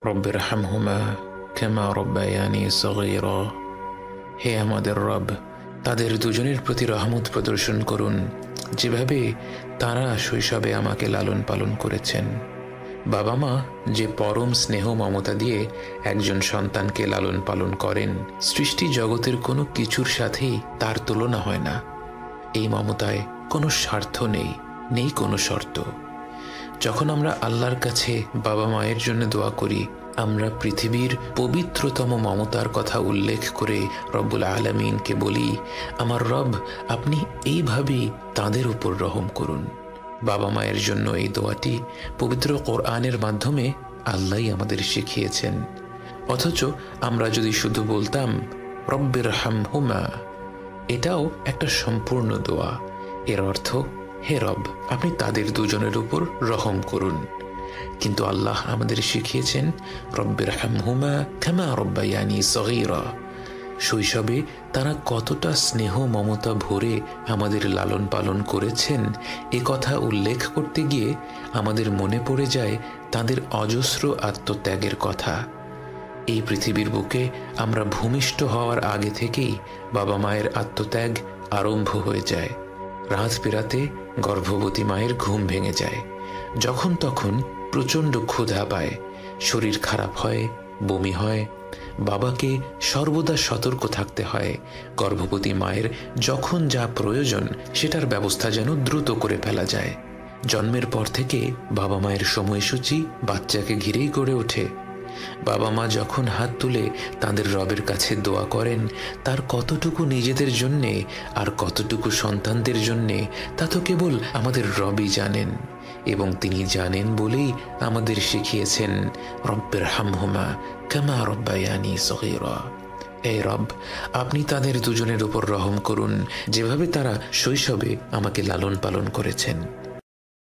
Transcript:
রব্বিরহামহুমা কামা রব্বায়ানি সগীরা। হে আমাদের রব, তাদের দুজনের প্রতি রহমত প্রদর্শন করুন যেভাবে তারা শৈশবে আমাকে লালন পালন করেছেন। বাবা মা যে পরম স্নেহ মমতা দিয়ে একজন সন্তানকে লালন পালন করেন, সৃষ্টি জগতের কোনো কিছুর সাথেই তার তুলনা হয় না। এই মমতায় কোনো স্বার্থ নেই, নেই কোনো শর্ত। যখন আমরা আল্লাহর কাছে বাবা মায়ের জন্য দোয়া করি, আমরা পৃথিবীর পবিত্রতম মমতার কথা উল্লেখ করে রব্বুল আলামিনকে বলি, আমার রব, আপনি এইভাবেই তাদের উপর রহম করুন। বাবা মায়ের জন্য এই দোয়াটি পবিত্র কোরআনের মাধ্যমে আল্লাহই আমাদের শিখিয়েছেন। অথচ আমরা যদি শুধু বলতাম রব্বিরহামহুমা, এটাও একটা সম্পূর্ণ দোয়া। এর অর্থ, হে রব, আপনি তাদের দুজনের উপর রহম করুন। কিন্তু আল্লাহ আমাদের শিখিয়েছেন রব্বিরহামহুমা কামা রব্বায়ানি সগীরা। শৈশবে তারা কতটা স্নেহ মমতা ভরে আমাদের লালন পালন করেছেন এ কথা উল্লেখ করতে গিয়ে আমাদের মনে পড়ে যায় তাদের অজস্র আত্মত্যাগের কথা। এই পৃথিবীর বুকে আমরা ভূমিষ্ঠ হওয়ার আগে থেকেই বাবা মায়ের আত্মত্যাগ আরম্ভ হয়ে যায়। রাত পেরাতে গর্ভবতী মায়ের ঘুম ভেঙে যায়, যখন তখন প্রচণ্ড ক্ষুধা পায়, শরীর খারাপ হয়, বমি হয়। বাবাকে সর্বদা সতর্ক থাকতে হয়। গর্ভবতী মায়ের যখন যা প্রয়োজন সেটার ব্যবস্থা যেন দ্রুত করে ফেলা যায়। জন্মের পর থেকে বাবা মায়ের সময়সূচি বাচ্চাকে ঘিরেই গড়ে ওঠে। বাবা মা যখন হাত তুলে তাদের রবের কাছে দোয়া করেন, তার কতটুকু নিজেদের জন্যে আর কতটুকু সন্তানদের জন্যে তা তো কেবল আমাদের রবই জানেন। এবং তিনি জানেন বলেই আমাদের শিখিয়েছেন রব্বিরহামহুমা কামা রব্বায়ানি সগীরা। এই রব, আপনি তাদের দুজনের উপর রহম করুন যেভাবে তারা শৈশবে আমাকে লালন পালন করেছেন।